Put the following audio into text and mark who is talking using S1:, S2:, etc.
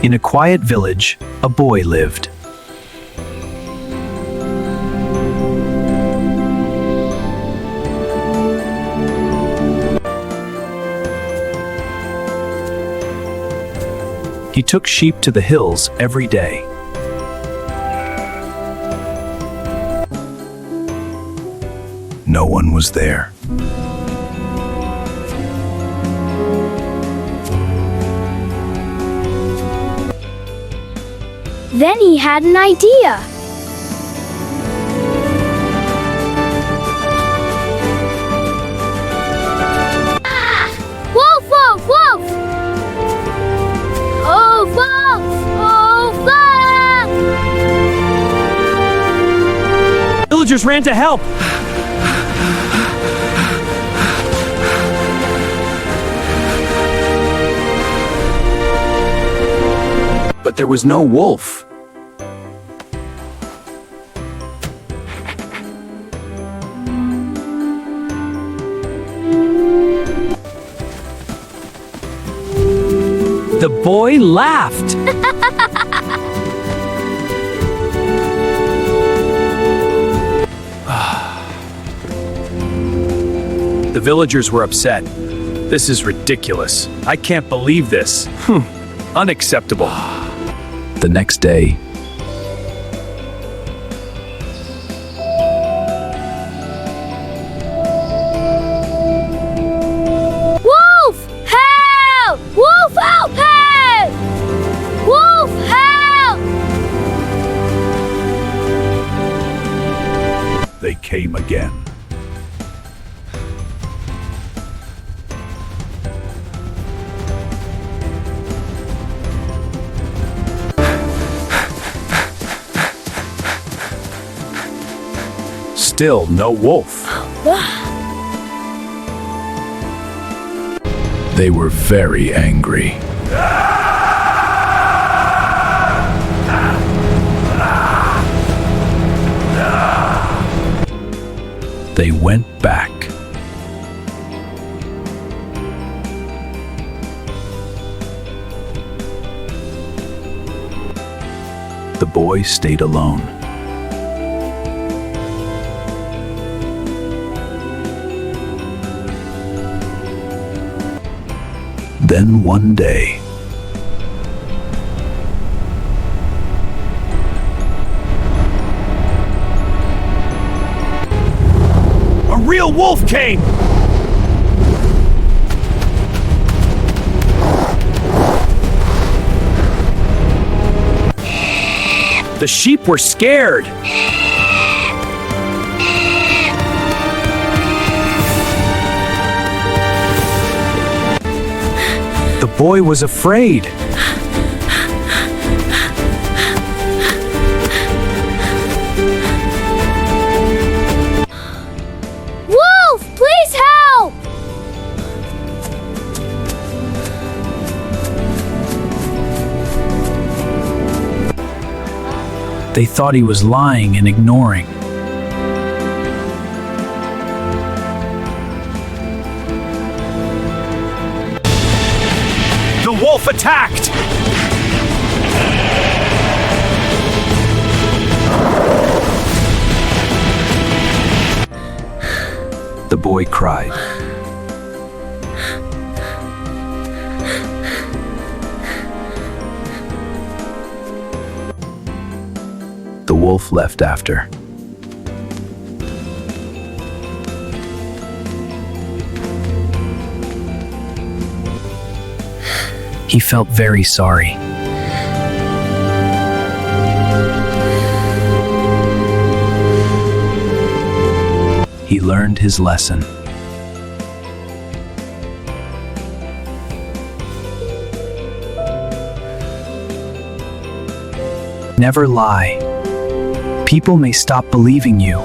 S1: In a quiet village, a boy lived. He took sheep to the hills every day. No one was there.
S2: Then he had an idea. Wolf, wolf, wolf! Oh, wolf! Oh, wolf!
S3: Villagers ran to help.
S1: But there was no wolf. The boy laughed. The villagers were upset. This is ridiculous. I can't believe this. Unacceptable. The next day,
S2: Wolf! Help! Wolf, help! Help! Wolf, help!
S1: they came again. Still no wolf. They were very angry. They went back. The boy stayed alone. Then one day,
S3: A real wolf came.
S1: the sheep were scared. The boy was afraid.
S2: Wolf, please help!
S1: They thought he was lying and ignoring.
S3: The wolf attacked.
S1: The boy cried. The wolf left after. He felt very sorry. He learned his lesson. Never lie. People may stop believing you,